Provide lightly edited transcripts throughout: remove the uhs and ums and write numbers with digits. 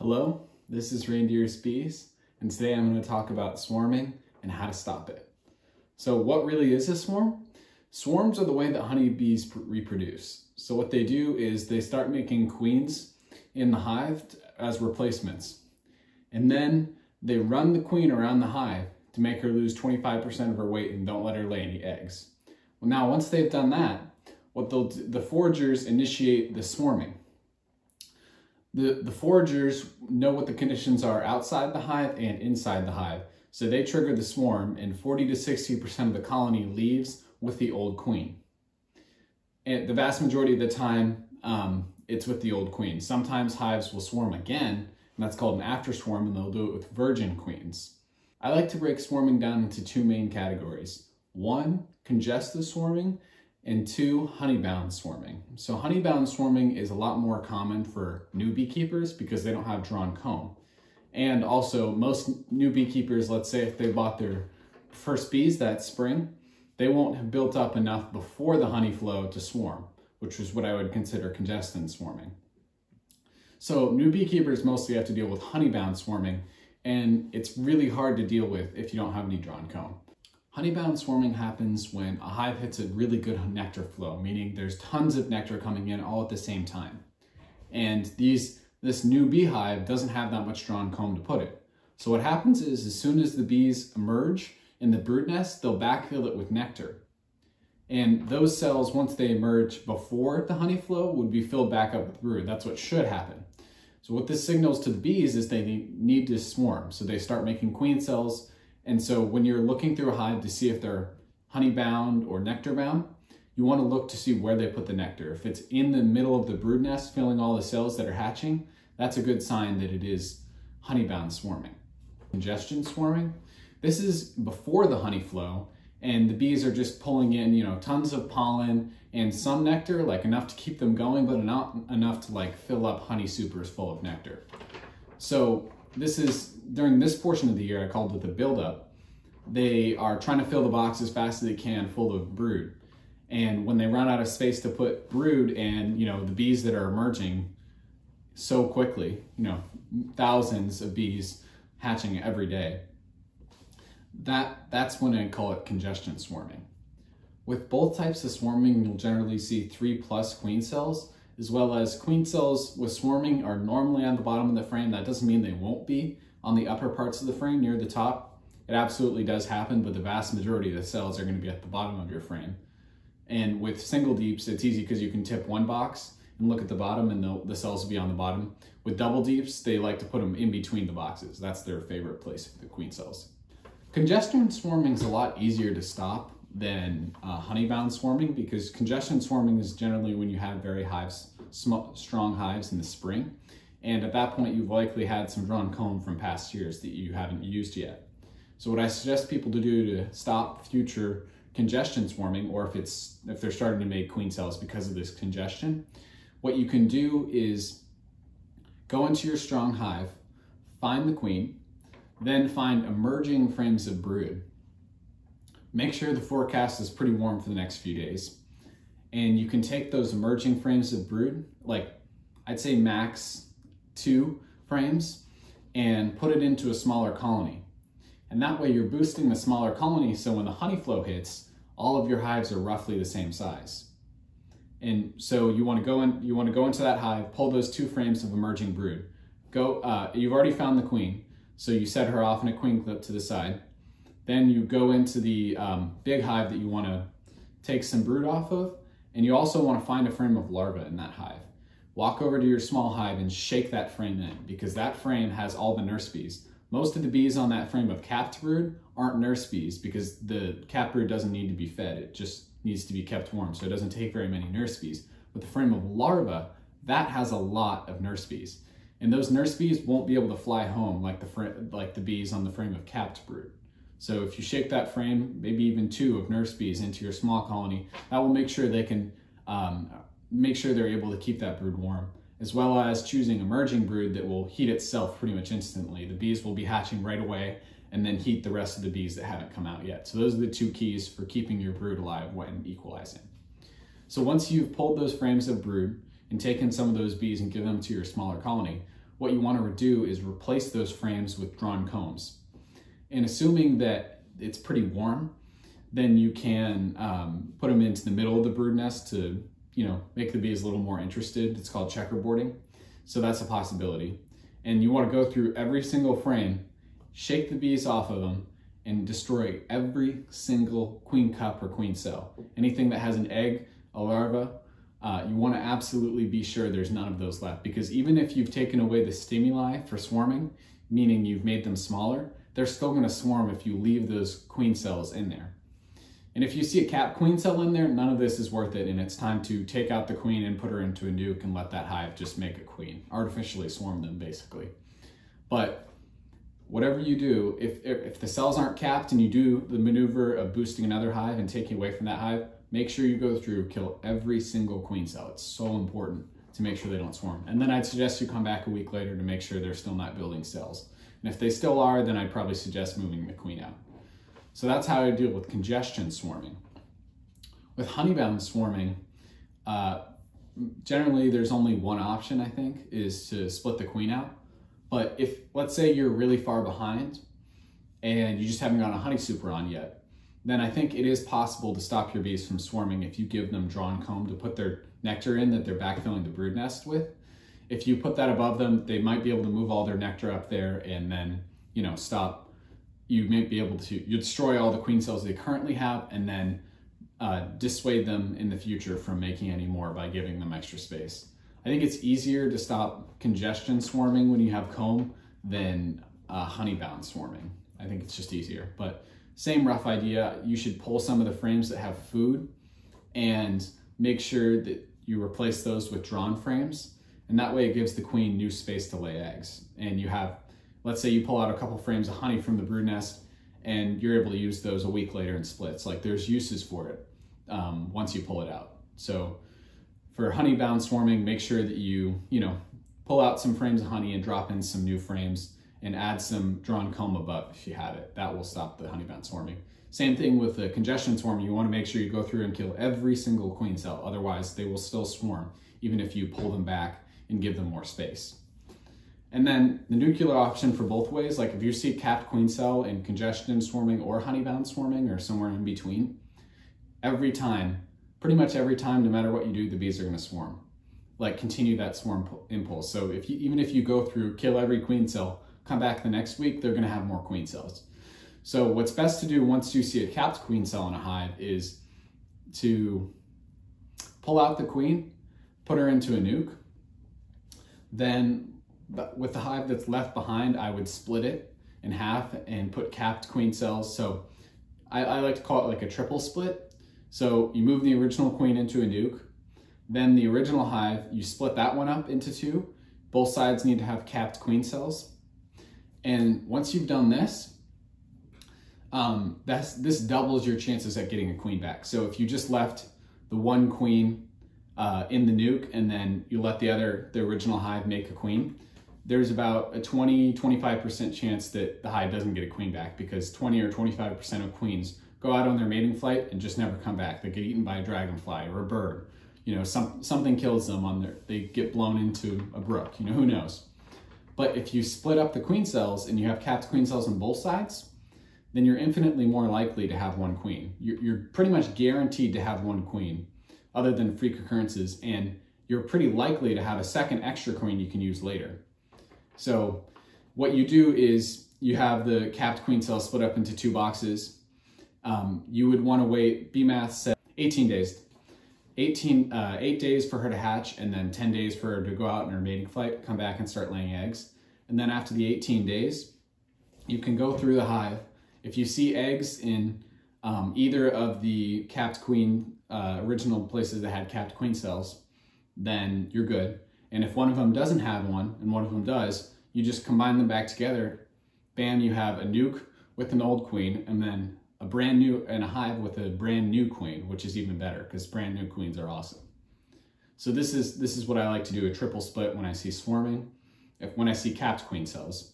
Hello, this is Reindeer's Bees, and today I'm going to talk about swarming and how to stop it. So what really is a swarm? Swarms are the way that honeybees reproduce. So what they do is they start making queens in the hive as replacements. And then they run the queen around the hive to make her lose 25% of her weight and don't let her lay any eggs. Well, now once they've done that, what they'll do, the foragers initiate the swarming. The foragers know what the conditions are outside the hive and inside the hive. So they trigger the swarm and 40 to 60% of the colony leaves with the old queen. And the vast majority of the time, it's with the old queen. Sometimes hives will swarm again, and that's called an after swarm, and they'll do it with virgin queens. I like to break swarming down into two main categories. One, congestion swarming, and two, honeybound swarming. So honeybound swarming is a lot more common for new beekeepers because they don't have drawn comb. And also most new beekeepers, let's say if they bought their first bees that spring, they won't have built up enough before the honey flow to swarm, which is what I would consider congestion swarming. So new beekeepers mostly have to deal with honeybound swarming, and it's really hard to deal with if you don't have any drawn comb. Honeybound swarming happens when a hive hits a really good nectar flow, meaning there's tons of nectar coming in all at the same time. And this new beehive doesn't have that much drawn comb to put it. So what happens is as soon as the bees emerge in the brood nest, they'll backfill it with nectar. And those cells, once they emerge before the honey flow, would be filled back up with brood. That's what should happen. So what this signals to the bees is they need to swarm. So they start making queen cells. And so when you're looking through a hive to see if they're honey bound or nectar bound, you want to look to see where they put the nectar. If it's in the middle of the brood nest filling all the cells that are hatching, that's a good sign that it is honey bound swarming. Congestion swarming, this is before the honey flow, and the bees are just pulling in, tons of pollen and some nectar, like enough to keep them going, but not enough to like fill up honey supers full of nectar. So this is, during this portion of the year, I called it the buildup. They are trying to fill the box as fast as they can full of brood. And when they run out of space to put brood and, the bees that are emerging so quickly, thousands of bees hatching every day, that's when I call it congestion swarming. With both types of swarming, you'll generally see 3+ queen cells, as well as queen cells with swarming are normally on the bottom of the frame. That doesn't mean they won't be on the upper parts of the frame near the top. It absolutely does happen, but the vast majority of the cells are going to be at the bottom of your frame. And with single deeps, it's easy because you can tip one box and look at the bottom and the cells will be on the bottom. With double deeps, they like to put them in between the boxes. That's their favorite place for the queen cells. Congestion swarming is a lot easier to stop than honeybound swarming, because congestion swarming is generally when you have very strong hives in the spring. And at that point, you've likely had some drawn comb from past years that you haven't used yet. So what I suggest people to do to stop future congestion swarming, or if they're starting to make queen cells because of this congestion, what you can do is go into your strong hive, find the queen, then find emerging frames of brood. Make sure the forecast is pretty warm for the next few days. And you can take those emerging frames of brood, like I'd say max 2 frames, and put it into a smaller colony. And that way you're boosting the smaller colony, so when the honey flow hits, all of your hives are roughly the same size. And so you want to go into that hive, pull those 2 frames of emerging brood. You've already found the queen, so you set her off in a queen clip to the side. Then you go into the big hive that you want to take some brood off of, and you also want to find a frame of larvae in that hive. Walk over to your small hive and shake that frame in, because that frame has all the nurse bees. Most of the bees on that frame of capped brood aren't nurse bees, because the capped brood doesn't need to be fed. It just needs to be kept warm, so it doesn't take very many nurse bees. But the frame of larvae, that has a lot of nurse bees. And those nurse bees won't be able to fly home like the bees on the frame of capped brood. So if you shake that frame, maybe even 2 of nurse bees into your small colony, that will make sure they can make sure they're able to keep that brood warm, as well as choosing emerging brood that will heat itself pretty much instantly. The bees will be hatching right away and then heat the rest of the bees that haven't come out yet. So those are the 2 keys for keeping your brood alive when equalizing. So once you've pulled those frames of brood and taken some of those bees and given them to your smaller colony, what you want to do is replace those frames with drawn combs. And assuming that it's pretty warm, then you can put them into the middle of the brood nest to, make the bees a little more interested. It's called checkerboarding. So that's a possibility. And you want to go through every single frame, shake the bees off of them, and destroy every single queen cup or queen cell. Anything that has an egg, a larva, you want to absolutely be sure there's none of those left, because even if you've taken away the stimuli for swarming, meaning you've made them smaller, they're still going to swarm if you leave those queen cells in there. And if you see a capped queen cell in there, none of this is worth it, and it's time to take out the queen and put her into a nuke and let that hive just make a queen. Artificially swarm them, basically. But whatever you do, if the cells aren't capped and you do the maneuver of boosting another hive and taking away from that hive, make sure you go through, kill every single queen cell. It's so important to make sure they don't swarm. And then I'd suggest you come back a week later to make sure they're still not building cells. And if they still are, then I'd probably suggest moving the queen out. So that's how I deal with congestion swarming. With honeybound swarming, generally there's only one option, I think, is to split the queen out. But if, let's say you're really far behind and you just haven't gotten a honey super on yet, then I think it is possible to stop your bees from swarming if you give them drawn comb to put their nectar in that they're backfilling the brood nest with. If you put that above them, they might be able to move all their nectar up there and then, stop. You may be able to destroy all the queen cells they currently have and then dissuade them in the future from making any more by giving them extra space. I think it's easier to stop congestion swarming when you have comb than honeybound swarming. I think it's just easier, but same rough idea. You should pull some of the frames that have food and make sure that you replace those with drawn frames. And that way it gives the queen new space to lay eggs. And you have, let's say you pull out a couple frames of honey from the brood nest and you're able to use those a week later in splits. Like there's uses for it once you pull it out. So for honeybound swarming, make sure that you, pull out some frames of honey and drop in some new frames and add some drawn comb above if you have it. That will stop the honeybound swarming. Same thing with the congestion swarming. You want to make sure you go through and kill every single queen cell. Otherwise, they will still swarm, even if you pull them back and give them more space. And then the nuclear option for both ways, like if you see capped queen cell in congestion swarming or honeybound swarming or somewhere in between, every time, pretty much every time, no matter what you do, the bees are going to swarm. Like continue that swarm impulse. So even if you go through, kill every queen cell, come back the next week, they're going to have more queen cells. So what's best to do once you see a capped queen cell in a hive is to pull out the queen, put her into a nuke. Then with the hive that's left behind, I would split it in half and put capped queen cells. So I like to call it like a triple split. So you move the original queen into a nuke, then the original hive, you split that one up into two. Both sides need to have capped queen cells. And once you've done this, this doubles your chances at getting a queen back. So if you just left the one queen in the nuke and then you let the original hive make a queen, there's about a 20-25% chance that the hive doesn't get a queen back, because 20 or 25% of queens go out on their mating flight and just never come back. They get eaten by a dragonfly or a bird. Something kills them they get blown into a brook, who knows. But if you split up the queen cells and you have capped queen cells on both sides, then you're infinitely more likely to have one queen. You're pretty much guaranteed to have one queen, other than freak occurrences, and you're pretty likely to have a second extra queen you can use later. So what you do is you have the capped queen cells split up into two boxes. You would want to wait, BMath said 18 days. 8 days for her to hatch, and then 10 days for her to go out in her mating flight, come back and start laying eggs. And then after the 18 days, you can go through the hive. If you see eggs in either of the capped queen, original places that had capped queen cells, then you're good. And if one of them doesn't have one and one of them does, you just combine them back together. Bam, you have a nuke with an old queen, and then a brand new, and a hive with a brand new queen, which is even better because brand new queens are awesome. So this is what I like to do, a triple split when I see swarming, when I see capped queen cells.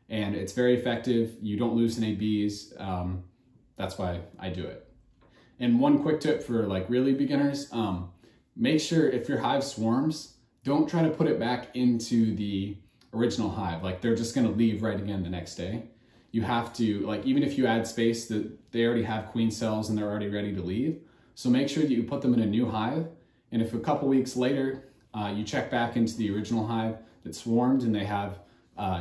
And it's very effective. You don't lose any bees. That's why I do it. And one quick tip for like really beginners, make sure if your hive swarms, don't try to put it back into the original hive. Like they're just gonna leave right again the next day. You have to, like, even if you add space, that they already have queen cells and they're already ready to leave. So make sure that you put them in a new hive. And if a couple weeks later, you check back into the original hive that swarmed and they have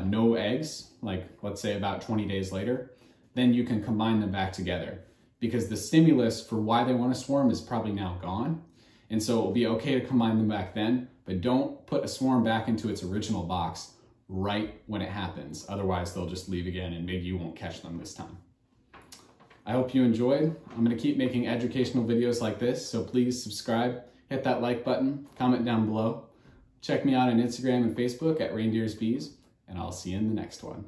no eggs, like let's say about 20 days later, then you can combine them back together, because the stimulus for why they want to swarm is probably now gone. And so it will be okay to combine them back then, but don't put a swarm back into its original box right when it happens. Otherwise they'll just leave again and maybe you won't catch them this time. I hope you enjoyed. I'm going to keep making educational videos like this, so please subscribe, hit that like button, comment down below. Check me out on Instagram and Facebook at Reindeers Bees, and I'll see you in the next one.